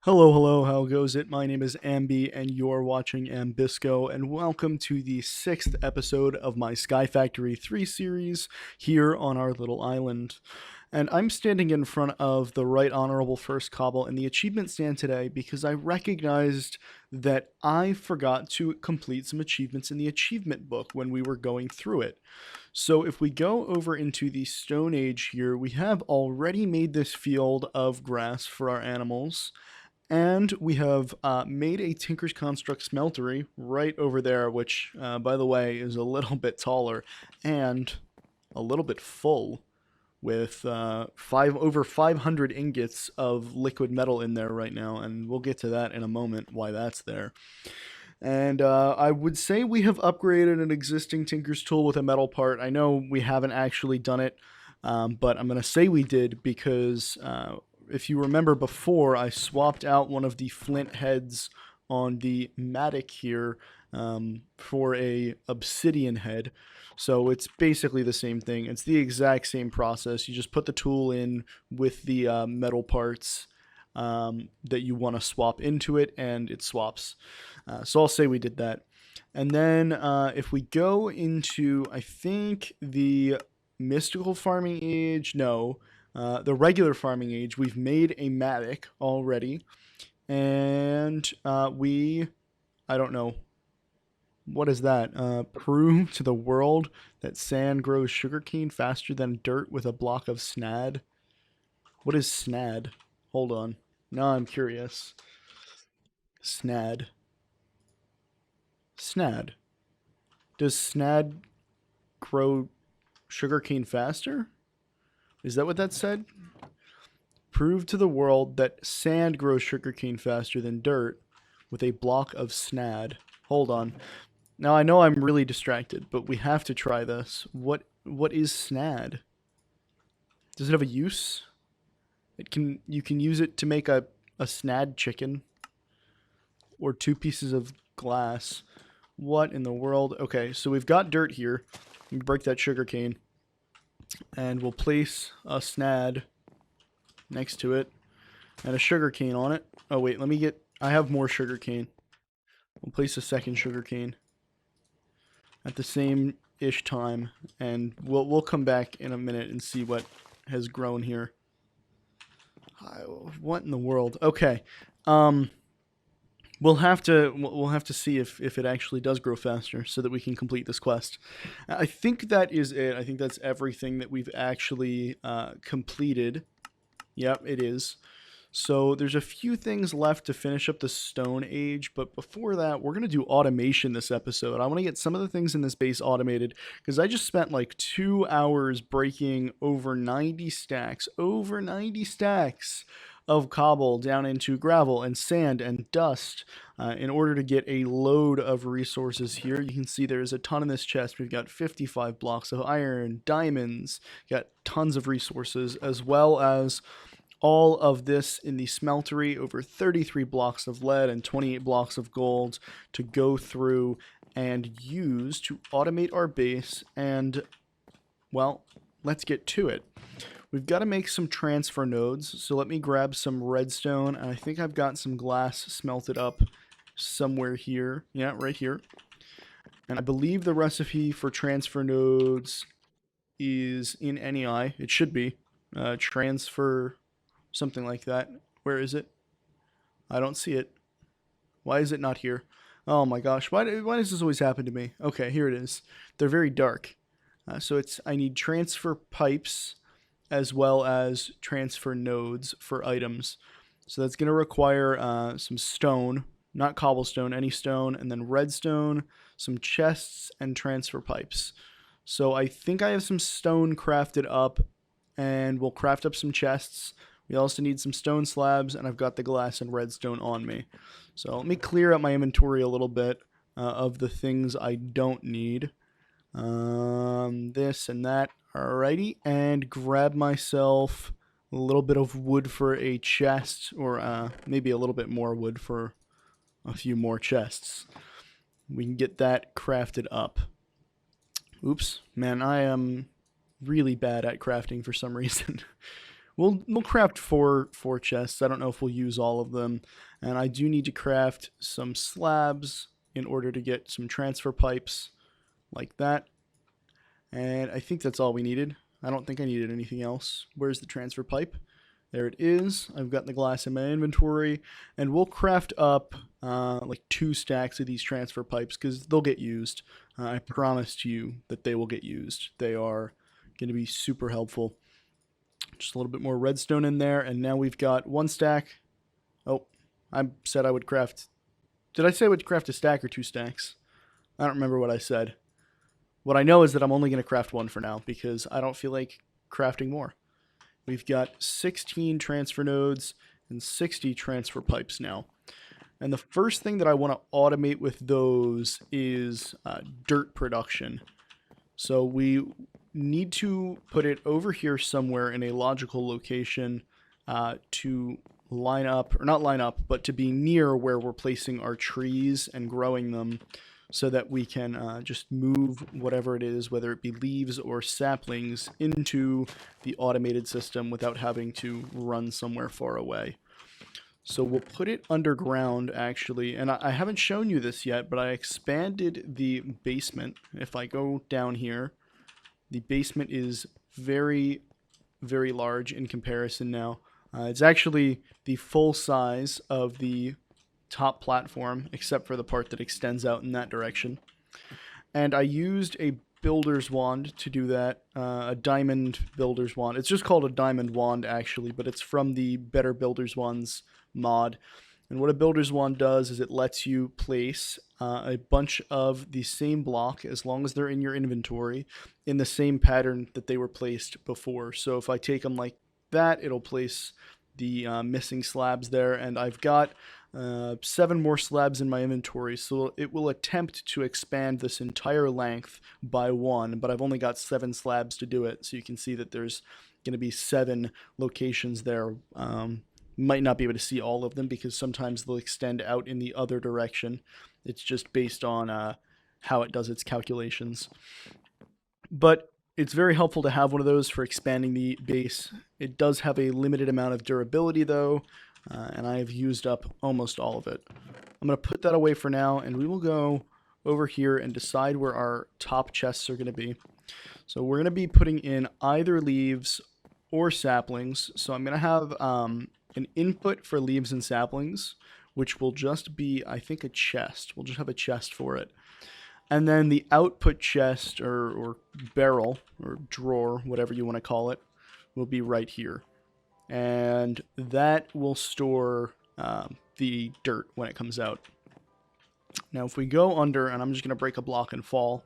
Hello, hello, how goes it? My name is Amby, and you're watching Ambysco, and welcome to the sixth episode of my Skyfactory 3 series here on our little island. And I'm standing in front of the Right Honorable First Cobble in the achievement stand today because I recognized that I forgot to complete some achievements in the achievement book when we were going through it. So if we go over into the Stone Age here, we have already made this field of grass for our animals. And we have made a Tinker's Construct smeltery right over there, which, by the way, is a little bit taller and a little bit full with over 500 ingots of liquid metal in there right now. And we'll get to that in a moment, why that's there. And I would say we have upgraded an existing Tinker's tool with a metal part. I know we haven't actually done it, but I'm going to say we did because if you remember before, I swapped out one of the flint heads on the Matic here for a obsidian head. So it's basically the same thing. It's the exact same process. You just put the tool in with the metal parts that you want to swap into it, and it swaps. So I'll say we did that. And then if we go into, I think, the mystical farming age, no, the regular farming age, we've made a Matic already. And I don't know, what is that? Prove to the world that sand grows sugarcane faster than dirt with a block of snad. What is snad? Hold on. Now I'm curious. Snad. Snad. Does snad grow sugarcane faster? Is that what that said? Prove to the world that sand grows sugarcane faster than dirt with a block of snad. Hold on. Now I know I'm really distracted, but we have to try this. What is snad? Does it have a use? You can use it to make a snad chicken or two pieces of glass. What in the world? Okay, so we've got dirt here. We break that sugar cane, and we'll place a snad next to it and a sugar cane on it. Oh wait, I have more sugar cane. We'll place a second sugar cane at the same ish time, and we'll come back in a minute and see what has grown here. What in the world? Okay. We'll have to see if it actually does grow faster so that we can complete this quest. I think that is it. I think that's everything that we've actually completed. Yep, it is. So there's a few things left to finish up the Stone Age, but before that, we're going to do automation this episode. I want to get some of the things in this base automated because I just spent like 2 hours breaking over 90 stacks of cobble down into gravel and sand and dust in order to get a load of resources here. You can see there's a ton in this chest. We've got 55 blocks of iron, diamonds, got tons of resources, as well as all of this in the smeltery, over 33 blocks of lead and 28 blocks of gold to go through and use to automate our base. And, well, let's get to it. We've got to make some transfer nodes, so let me grab some redstone, and I think I've got some glass smelted up somewhere here. Yeah, right here. And I believe the recipe for transfer nodes is in NEI. It should be. Transfer something like that. Where is it? I don't see it. Why is it not here? Oh my gosh, why does this always happen to me? Okay, here it is. They're very dark. So I need transfer pipes as well as transfer nodes for items. So that's going to require some stone, not cobblestone, any stone, and then redstone, some chests, and transfer pipes. So I think I have some stone crafted up, and we'll craft up some chests. We also need some stone slabs, and I've got the glass and redstone on me. So let me clear out my inventory a little bit of the things I don't need. This and that. Alrighty, and grab myself a little bit of wood for a chest, or maybe a little bit more wood for a few more chests. We can get that crafted up. Oops, man, I am really bad at crafting for some reason. We'll craft four chests. I don't know if we'll use all of them, and I do need to craft some slabs in order to get some transfer pipes like that. And I think that's all we needed. I don't think I needed anything else. Where's the transfer pipe? There it is. I've got the glass in my inventory, and we'll craft up like 2 stacks of these transfer pipes because they'll get used. I promised you that they will get used. They are going to be super helpful. Just a little bit more redstone in there, and now we've got 1 stack. Oh, I said I would craft... Did I say I would craft a stack or 2 stacks? I don't remember what I said. What I know is that I'm only going to craft 1 for now because I don't feel like crafting more. We've got 16 transfer nodes and 60 transfer pipes now. And the first thing that I want to automate with those is dirt production. So we need to put it over here somewhere in a logical location to line up, or not line up, but to be near where we're placing our trees and growing them, so that we can just move whatever it is, whether it be leaves or saplings, into the automated system without having to run somewhere far away. So we'll put it underground, actually, and I haven't shown you this yet, but I expanded the basement. If I go down here, the basement is very, very large in comparison now. It's actually the full size of the top platform, except for the part that extends out in that direction. And I used a builder's wand to do that, a diamond builder's wand. It's just called a diamond wand, actually, but it's from the Better Builder's Wands mod. And what a builder's wand does is it lets you place a bunch of the same block, as long as they're in your inventory, in the same pattern that they were placed before. So if I take them like that, it'll place the missing slabs there, and I've got 7 more slabs in my inventory, so it will attempt to expand this entire length by 1, but I've only got 7 slabs to do it, so you can see that there's going to be 7 locations there. Might not be able to see all of them because sometimes they'll extend out in the other direction. It's just based on how it does its calculations. But it's very helpful to have one of those for expanding the base. It does have a limited amount of durability, though, and I have used up almost all of it. I'm going to put that away for now, and we will go over here and decide where our top chests are going to be. So we're going to be putting in either leaves or saplings. So I'm going to have an input for leaves and saplings, which will just be, I think, a chest. We'll just have a chest for it. And then the output chest, or barrel, or drawer, whatever you want to call it, will be right here. And that will store the dirt when it comes out. Now if we go under, and I'm just going to break a block and fall,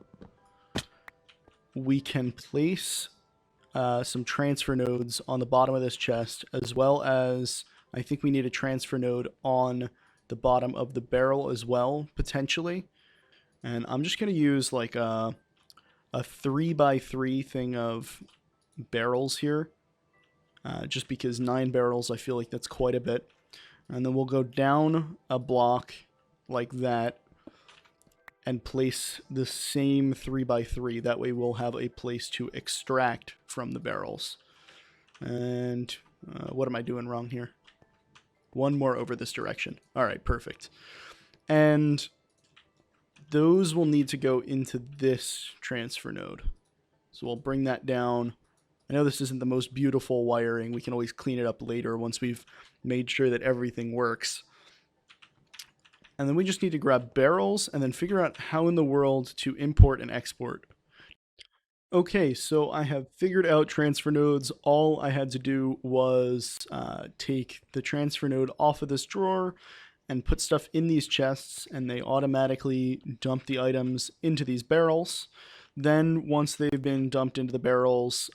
we can place some transfer nodes on the bottom of this chest, as well as I think we need a transfer node on the bottom of the barrel as well, potentially. And I'm just going to use like a 3x3 thing of barrels here, just because 9 barrels, I feel like that's quite a bit. And then we'll go down a block like that and place the same 3x3. That way we'll have a place to extract from the barrels. And what am I doing wrong here? 1 more over this direction. All right, perfect. And those will need to go into this transfer node. So we'll bring that down. I know this isn't the most beautiful wiring. We can always clean it up later once we've made sure that everything works. And then we just need to grab barrels and then figure out how in the world to import and export. Okay, so I have figured out transfer nodes. All I had to do was take the transfer node off of this drawer and put stuff in these chests, and they automatically dump the items into these barrels. Then once they've been dumped into the barrels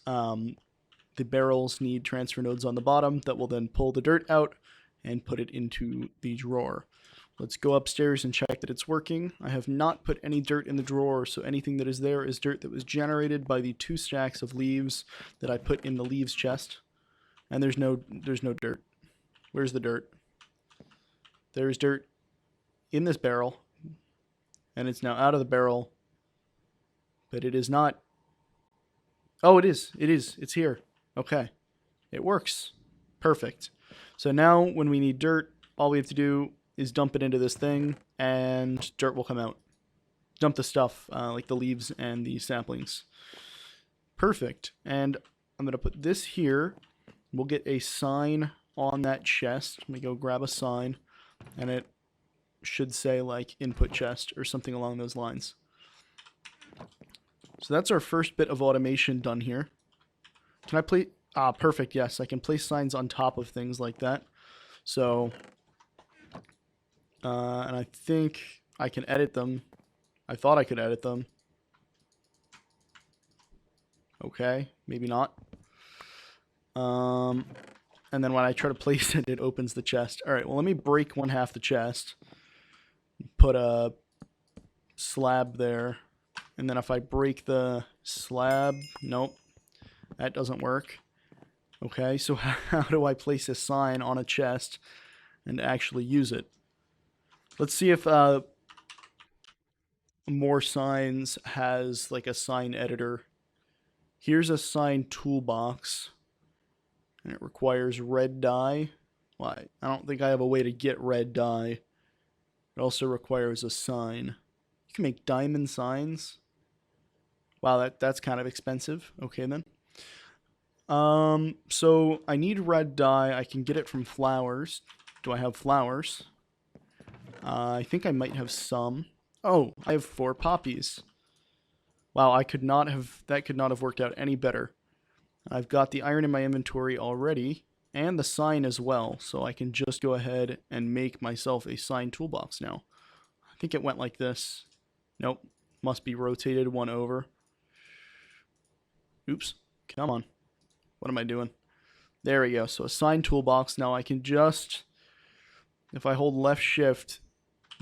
need transfer nodes on the bottom that will then pull the dirt out and put it into the drawer. Let's go upstairs and check that it's working. I have not put any dirt in the drawer, so anything that is there is dirt that was generated by the 2 stacks of leaves that I put in the leaves chest. And there's no dirt. Where's the dirt? There's dirt in this barrel, and it's now out of the barrel, but it is not. Oh, it is. It is. It's here. Okay. It works. Perfect. So now when we need dirt, all we have to do is dump it into this thing and dirt will come out. Dump the stuff, like the leaves and the saplings. Perfect. And I'm going to put this here. We'll get a sign on that chest. Let me go grab a sign, and it should say like input chest or something along those lines. So that's our first bit of automation done here. Can I place... Ah, perfect, yes. I can place signs on top of things like that. So, and I think I can edit them. I thought I could edit them. Okay, maybe not. And then when I try to place it, it opens the chest. All right, well, let me break one half the chest. Put a slab there. And then if I break the slab, nope, that doesn't work. Okay, so how do I place a sign on a chest and actually use it? Let's see if More Signs has like a sign editor. Here's a sign toolbox, and it requires red dye. Why? I don't think I have a way to get red dye. It also requires a sign. You can make diamond signs. Wow, that's kind of expensive. Okay then. So I need red dye. I can get it from flowers. Do I have flowers? I think I might have some. Oh, I have 4 poppies. Wow, that could not have worked out any better. I've got the iron in my inventory already, and the sign as well, so I can just go ahead and make myself a sign toolbox now. I think it went like this. Nope, must be rotated 1 over. Oops, come on. What am I doing? There we go. So a sign toolbox. Now I can just, if I hold left shift,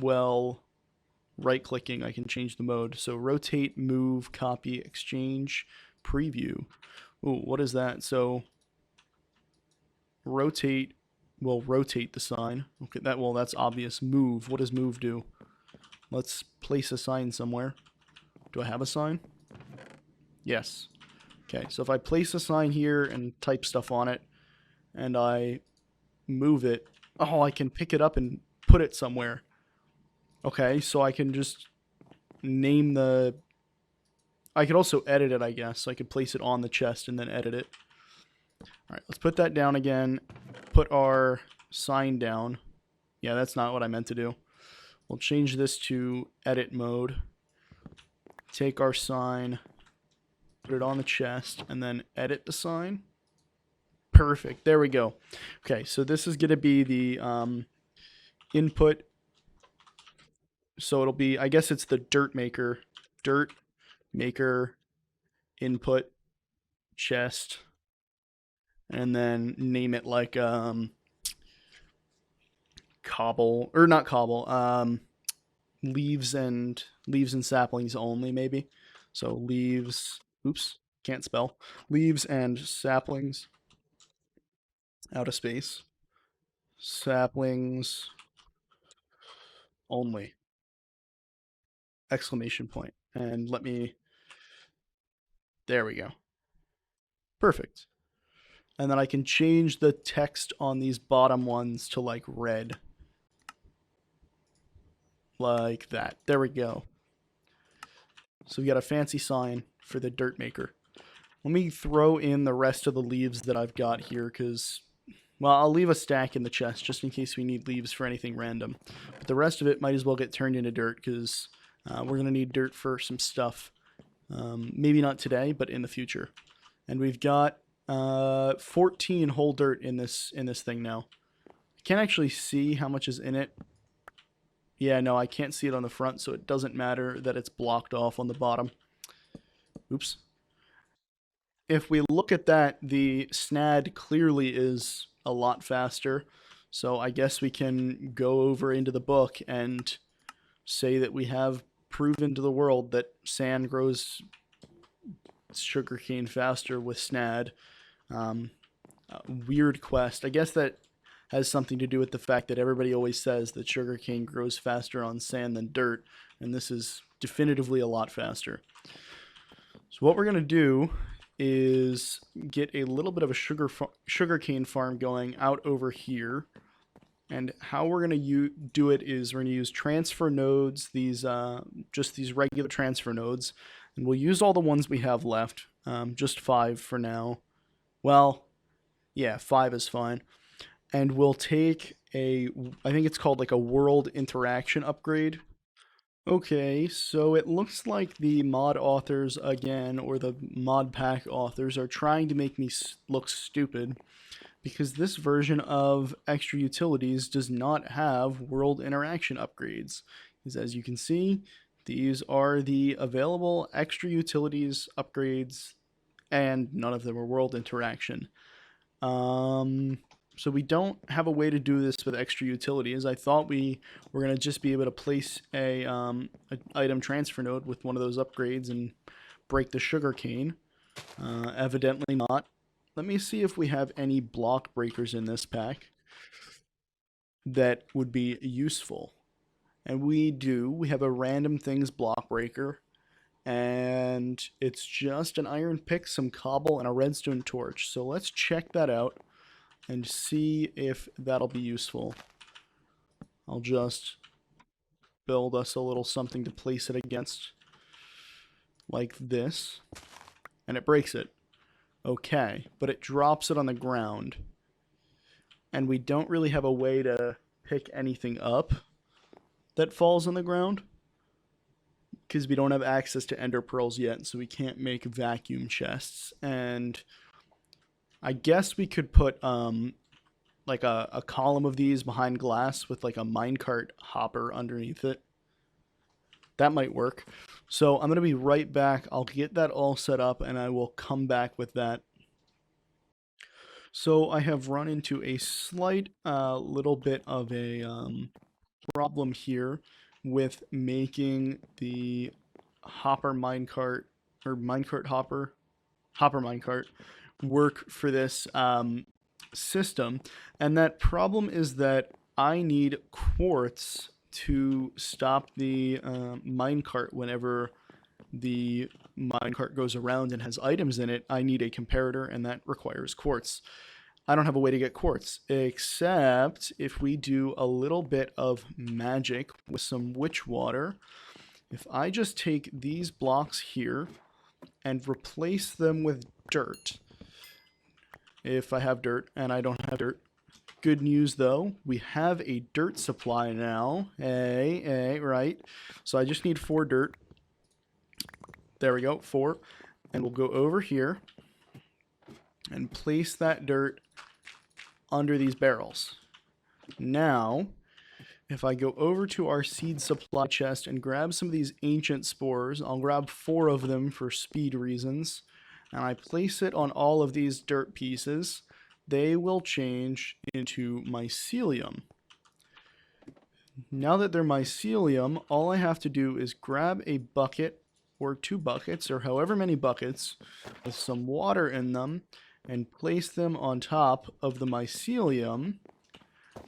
well, right clicking, I can change the mode. So rotate, move, copy, exchange, preview. Ooh, what is that? So rotate will rotate the sign. Okay, that's obvious. Move. What does move do? Let's place a sign somewhere. Do I have a sign? Yes. Okay, so if I place a sign here and type stuff on it, and I move it, oh, I can pick it up and put it somewhere. Okay, so I can just name the... I could also edit it, I guess. So I could place it on the chest and then edit it. Alright, let's put that down again. Put our sign down. Yeah, that's not what I meant to do. We'll change this to edit mode. Take our sign, put it on the chest, and then edit the sign. Perfect. There we go. Okay, so this is going to be the input. So it'll be, I guess it's the dirt maker. Dirt maker input chest. And then name it like cobble, or not cobble, leaves and saplings only, maybe. So leaves, oops, can't spell. Leaves and saplings, out of space. Saplings only. Exclamation point. And let me, there we go. Perfect. And then I can change the text on these bottom ones to like red. Like that. There we go. So we got a fancy sign for the dirt maker. Let me throw in the rest of the leaves that I've got here because, well, I'll leave a stack in the chest just in case we need leaves for anything random. But the rest of it might as well get turned into dirt because we're going to need dirt for some stuff. Maybe not today, but in the future. And we've got 14 whole dirt in this thing now. I can't actually see how much is in it. Yeah, no, I can't see it on the front, so it doesn't matter that it's blocked off on the bottom. Oops. If we look at that, the SNAD clearly is a lot faster. So I guess we can go over into the book and say that we have proven to the world that sand grows sugarcane faster with SNAD. Weird quest. I guess that has something to do with the fact that everybody always says that sugarcane grows faster on sand than dirt, and this is definitively a lot faster. So what we're going to do is get a little bit of a sugarcane farm going out over here. And how we're going to do it is we're going to use transfer nodes, these just these regular transfer nodes, and we'll use all the ones we have left, just 5 for now. Well, yeah, 5 is fine. And we'll take I think it's called like a world interaction upgrade. Okay, so it looks like the mod authors again, or the mod pack authors, are trying to make me look stupid because this version of extra utilities does not have world interaction upgrades. Because as you can see, these are the available extra utilities upgrades, and none of them are world interaction. So we don't have a way to do this with extra utilities. I thought we were going to just be able to place a item transfer node with one of those upgrades and break the sugarcane. Evidently not. Let me see if we have any block breakers in this pack that would be useful. And we do. We have a random things block breaker. And it's just an iron pick, some cobble, and a redstone torch. So let's check that out and see if that'll be useful. I'll just build us a little something to place it against, like this, and it breaks it. Okay, but it drops it on the ground, and we don't really have a way to pick anything up that falls on the ground because we don't have access to ender pearls yet, so we can't make vacuum chests. And I guess we could put like a column of these behind glass with like a minecart hopper underneath it. That might work. So I'm going to be right back. I'll get that all set up and I will come back with that. So I have run into a slight little bit of a problem here with making the hopper minecart, or minecart hopper minecart, work for this system. And that problem is that I need quartz to stop the minecart whenever the minecart goes around and has items in it. I need a comparator, and that requires quartz. I don't have a way to get quartz, except if we do a little bit of magic with some witch water. If I just take these blocks here and replace them with dirt, if I have dirt, and I don't have dirt. Good news though, we have a dirt supply now. Hey, right. So I just need 4 dirt. There we go, 4. And we'll go over here and place that dirt under these barrels. Now, if I go over to our seed supply chest and grab some of these ancient spores, I'll grab 4 of them for speed reasons, and I place it on all of these dirt pieces, they will change into mycelium. Now that they're mycelium, all I have to do is grab a bucket or 2 buckets or however many buckets with some water in them and place them on top of the mycelium,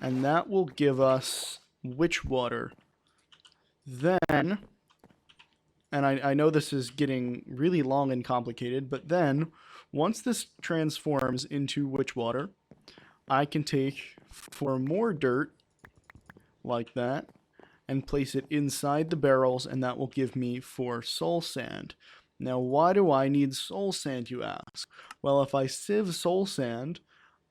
and that will give us witch water. Then, and I know this is getting really long and complicated, but then once this transforms into witch water, I can take 4 more dirt like that and place it inside the barrels, and that will give me 4 soul sand. Now, why do I need soul sand, you ask? Well, if I sieve soul sand,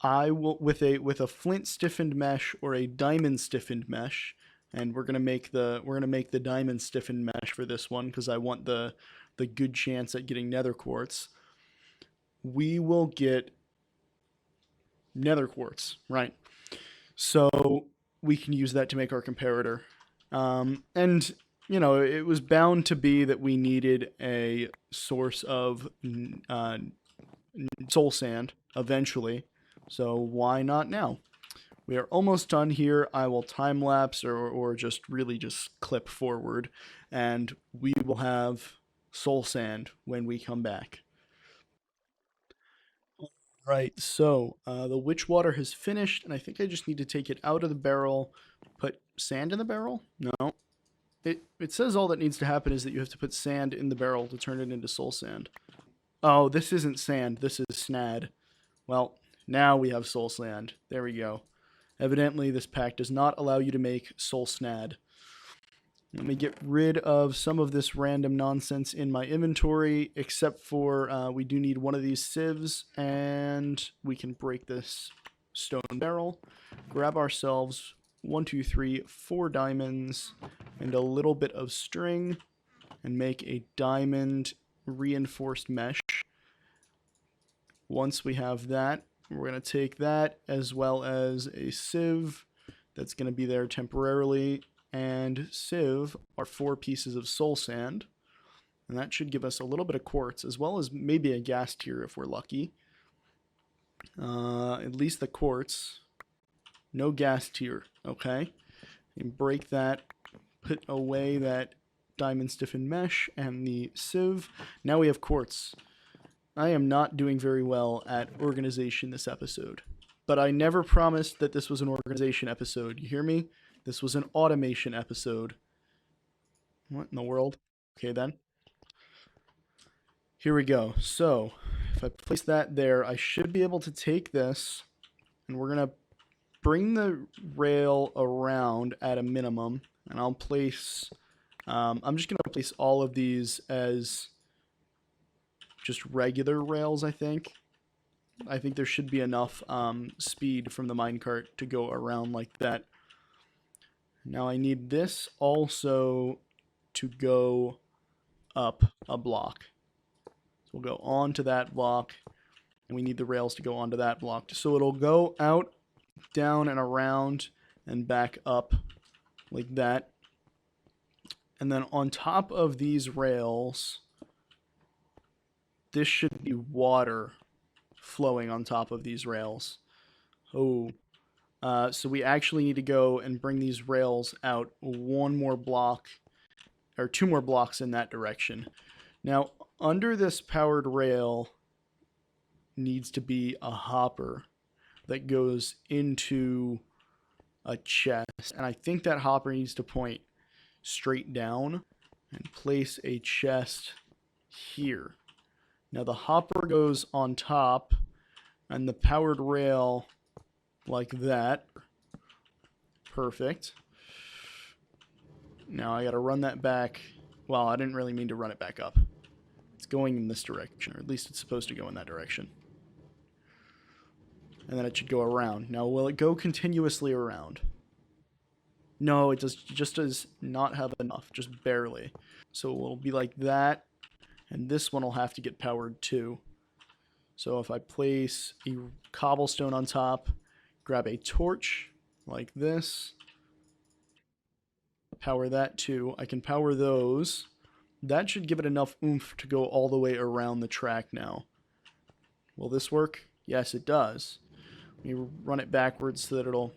I will with a flint stiffened mesh or a diamond stiffened mesh, and we're gonna make the diamond stiffened mesh for this one because I want the good chance at getting nether quartz. We will get nether quartz, right? So we can use that to make our comparator. And you know, it was bound to be that we needed a source of soul sand eventually. So why not now? We are almost done here. I will time lapse or just really just clip forward, and we will have soul sand when we come back. Right, so the witch water has finished, and I think I just need to take it out of the barrel, put sand in the barrel? No. It says all that needs to happen is that you have to put sand in the barrel to turn it into soul sand. Oh, this isn't sand. This is snad. Well, now we have soul sand. There we go. Evidently, this pack does not allow you to make soul snad. Let me get rid of some of this random nonsense in my inventory, except for we do need one of these sieves, and we can break this stone barrel, grab ourselves 1, 2, 3, 4 diamonds, and a little bit of string, and make a diamond reinforced mesh. Once we have that, we're going to take that as well as a sieve that's going to be there temporarily, and sieve are 4 pieces of soul sand, and that should give us a little bit of quartz as well as maybe a gas tier if we're lucky. At least the quartz. No gas tier. Okay, and break that, put away that diamond stiffened mesh and the sieve. Now we have quartz. I am not doing very well at organization this episode, but I never promised that this was an organization episode. You hear me? This was an automation episode. What in the world? Okay then. Here we go. So if I place that there, I should be able to take this, and we're going to bring the rail around at a minimum, and I'll place, I'm just going to place all of these as just regular rails, I think. I think there should be enough speed from the minecart to go around like that. Now I need this also to go up a block. So we'll go onto that block, and we need the rails to go onto that block. So it'll go out, down, and around, and back up like that. And then on top of these rails, this should be water flowing on top of these rails. Oh, so we actually need to go and bring these rails out 1 more block, or 2 more blocks in that direction. Now, under this powered rail needs to be a hopper that goes into a chest. And I think that hopper needs to point straight down and place a chest here. Now the hopper goes on top and the powered rail like that. Perfect. Now I gotta run that back. Well, I didn't really mean to run it back up. It's going in this direction, or at least it's supposed to go in that direction. And then it should go around. Now, will it go continuously around? No, it just does not have enough, just barely. So it will be like that, and this one will have to get powered too. So if I place a cobblestone on top, grab a torch like this, power that too. I can power those. That should give it enough oomph to go all the way around the track now. Will this work? Yes, it does. Let me run it backwards so that it'll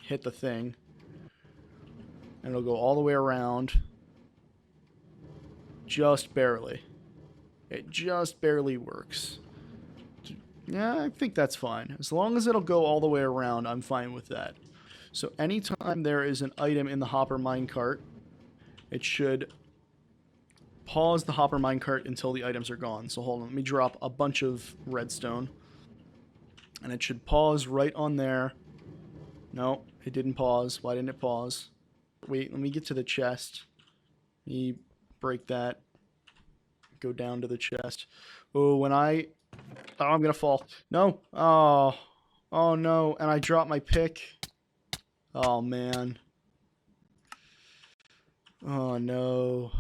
hit the thing. And it'll go all the way around. Just barely. It just barely works. Yeah, I think that's fine. As long as it'll go all the way around, I'm fine with that. So anytime there is an item in the hopper minecart, it should pause the hopper minecart until the items are gone. So hold on, let me drop a bunch of redstone. And it should pause right on there. No, it didn't pause. Why didn't it pause? Wait, let me get to the chest. Let me break that. Go down to the chest. Oh, when I... Oh, I'm gonna fall. No. Oh. Oh, no. And I dropped my pick. Oh, man. Oh, no.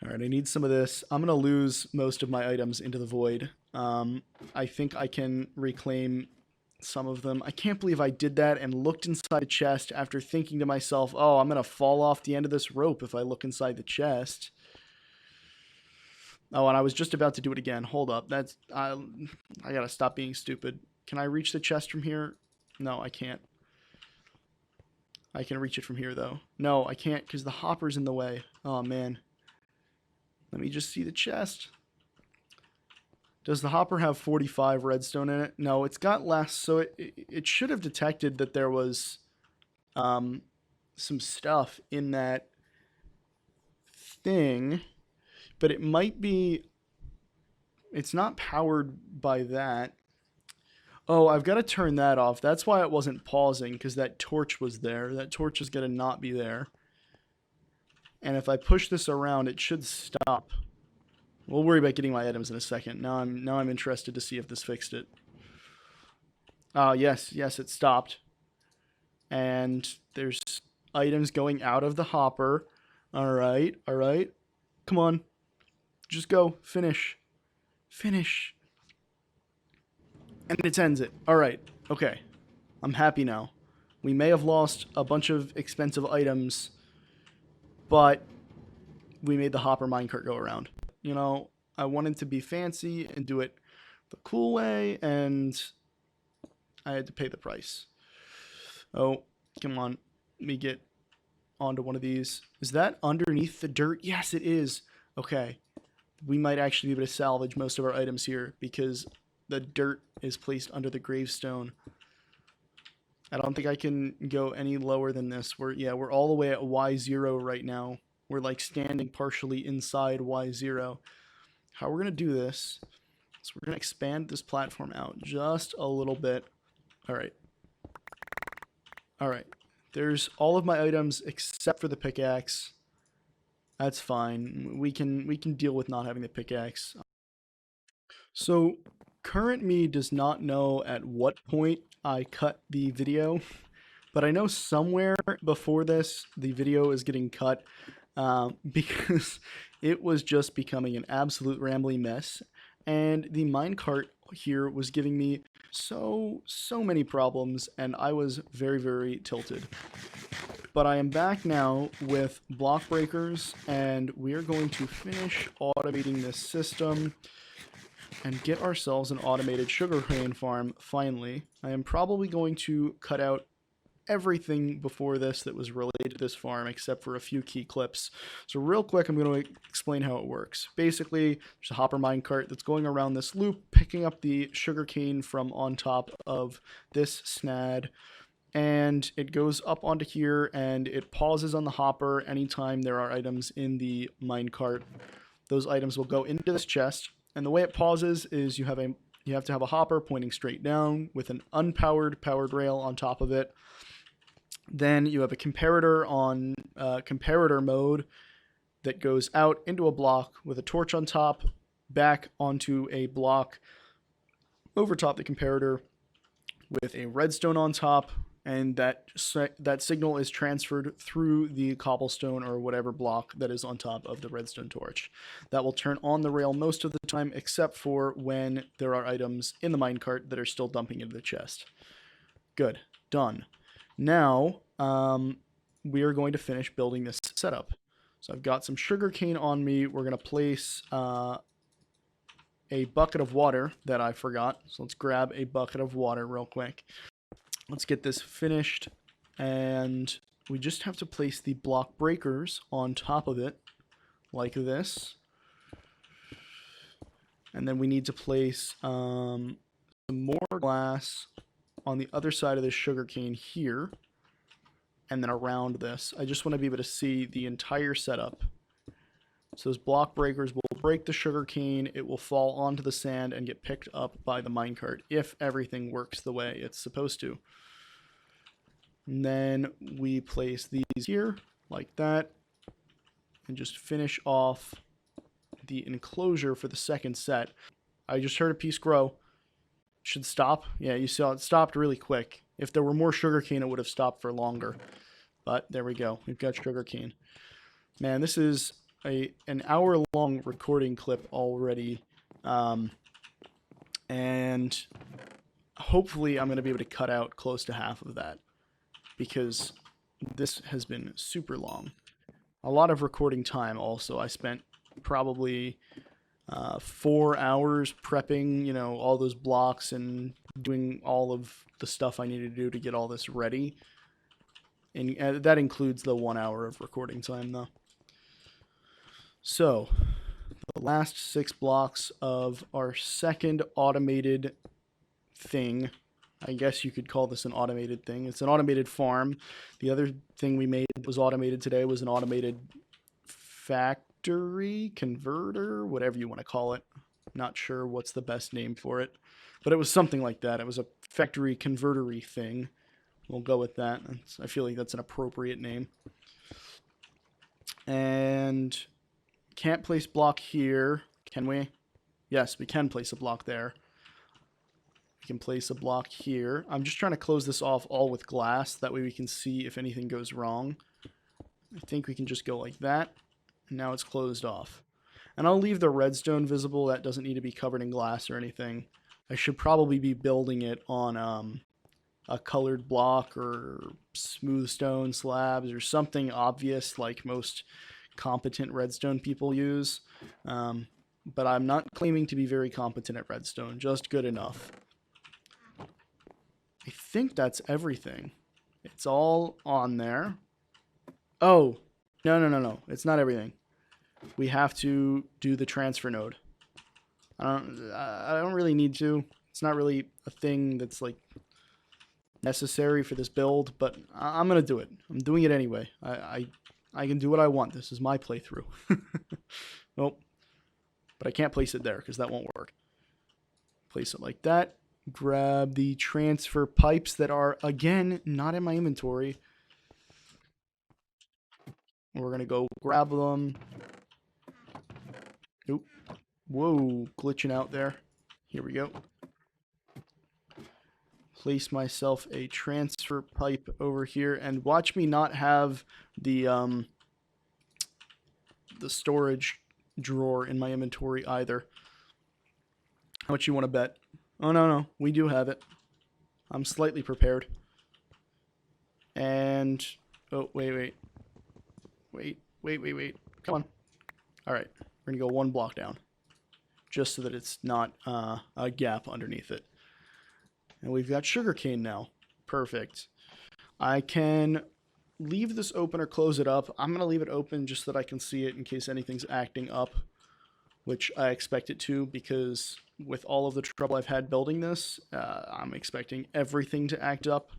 Alright, I need some of this. I'm gonna lose most of my items into the void. I think I can reclaim some of them. I can't believe I did that and looked inside the chest after thinking to myself, oh, I'm gonna fall off the end of this rope if I look inside the chest. Oh, and I was just about to do it again. Hold up. That's I gotta stop being stupid. Can I reach the chest from here? No, I can't. I can reach it from here, though. No, I can't because the hopper's in the way. Oh, man. Let me just see the chest. Does the hopper have 45 redstone in it? No, it's got less, so it should have detected that there was some stuff in that thing, but it might be It's not powered by that. Oh, I've got to turn that off. That's why it wasn't pausing, because that torch was there. That torch is going to not be there. And if I push this around, it should stop. We'll worry about getting my items in a second. Now I'm interested to see if this fixed it. Yes, it stopped. And there's items going out of the hopper. All right. Come on. Just go. Finish. And it ends it. All right. Okay. I'm happy now. We may have lost a bunch of expensive items, but we made the hopper minecart go around. You know, I wanted to be fancy and do it the cool way, and I had to pay the price. Oh, come on. Let me get onto one of these. Is that underneath the dirt? Yes, it is. Okay. We might actually be able to salvage most of our items here because the dirt is placed under the gravestone. I don't think I can go any lower than this. We're all the way at Y0 right now. We're like standing partially inside Y0. How we're going to do this is we're going to expand this platform out just a little bit. All right. There's all of my items except for the pickaxe. That's fine. We can deal with not having the pickaxe. So current me does not know at what point I cut the video, but I know somewhere before this the video is getting cut because it was just becoming an absolute rambling mess, and the minecart here was giving me so many problems, and I was very tilted. But I am back now with block breakers, and we are going to finish automating this system and get ourselves an automated sugarcane farm finally. I am probably going to cut out everything before this that was related to this farm except for a few key clips. So real quick, I'm going to explain how it works. Basically, there's a hopper minecart that's going around this loop, picking up the sugarcane from on top of this snad, and it goes up onto here and it pauses on the hopper anytime there are items in the minecart. Those items will go into this chest, and the way it pauses is you have to have a hopper pointing straight down with an unpowered powered rail on top of it. Then you have a comparator on comparator mode that goes out into a block with a torch on top, back onto a block over top the comparator with a redstone on top, and that signal is transferred through the cobblestone or whatever block that is on top of the redstone torch. That will turn on the rail most of the time, except for when there are items in the minecart that are still dumping into the chest. Good. Done. Now, we are going to finish building this setup. So I've got some sugarcane on me. We're going to place a bucket of water that I forgot. So let's grab a bucket of water real quick. Let's get this finished, and we just have to place the block breakers on top of it, like this. And then we need to place some more glass on the other side of the sugarcane here, and then around this. I just want to be able to see the entire setup. So those block breakers will break the sugarcane, it will fall onto the sand and get picked up by the minecart if everything works the way it's supposed to. And then we place these here like that and just finish off the enclosure for the second set. I just heard a piece grow. Should stop. Yeah, you saw it stopped really quick. If there were more sugarcane, it would have stopped for longer. But there we go. We've got sugarcane. Man, this is an hour-long recording clip already. And hopefully I'm going to be able to cut out close to half of that, because this has been super long. A lot of recording time also. I spent probably 4 hours prepping, you know, all those blocks and doing all of the stuff I needed to do to get all this ready. And that includes the 1 hour of recording time, though. So, the last 6 blocks of our second automated thing. I guess you could call this an automated thing. It's an automated farm. The other thing we made that was automated today was an automated factory, converter, whatever you want to call it. Not sure what's the best name for it, but it was something like that. It was a factory convertery thing. We'll go with that. I feel like that's an appropriate name. And can't place block here, can we? Yes, we can place a block there. We can place a block here. I'm just trying to close this off all with glass. That way we can see if anything goes wrong. I think we can just go like that. And now it's closed off. And I'll leave the redstone visible. That doesn't need to be covered in glass or anything. I should probably be building it on a colored block or smooth stone slabs or something obvious like most competent redstone people use. But I'm not claiming to be very competent at redstone, just good enough. I think that's everything. It's all on there. Oh, no. It's not everything. We have to do the transfer node. I don't really need to. It's not really a thing that's like necessary for this build, but I'm gonna do it. I'm doing it anyway. I can do what I want. This is my playthrough. Nope. But I can't place it there because that won't work. Place it like that. Grab the transfer pipes that are, again, not in my inventory. We're going to go grab them. Oop. Whoa, glitching out there. Here we go. Place myself a transfer pipe over here and watch me not have the storage drawer in my inventory either. How much you want to bet? Oh, no, we do have it. I'm slightly prepared. And, oh, wait. Come on. All right, we're going to go one block down, just so that it's not a gap underneath it. And we've got sugarcane now. Perfect. I can leave this open or close it up. I'm going to leave it open just so that I can see it in case anything's acting up, which I expect it to, because with all of the trouble I've had building this, I'm expecting everything to act up.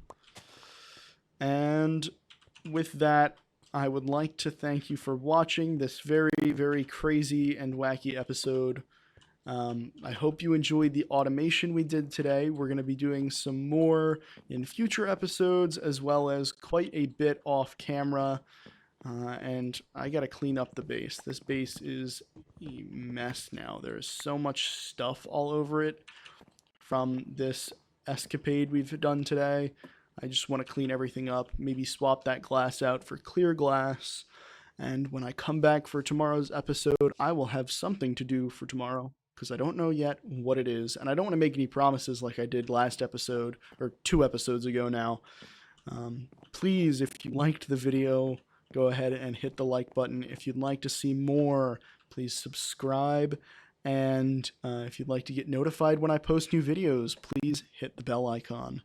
And with that, I would like to thank you for watching this very, very crazy and wacky episode. I hope you enjoyed the automation we did today. We're going to be doing some more in future episodes, as well as quite a bit off camera. And I got to clean up the base. This base is a mess now. There's so much stuff all over it from this escapade we've done today. I just want to clean everything up, maybe swap that glass out for clear glass. And when I come back for tomorrow's episode, I will have something to do for tomorrow, because I don't know yet what it is. And I don't want to make any promises like I did last episode, or 2 episodes ago now. Please, if you liked the video, go ahead and hit the like button. If you'd like to see more, please subscribe. And if you'd like to get notified when I post new videos, please hit the bell icon.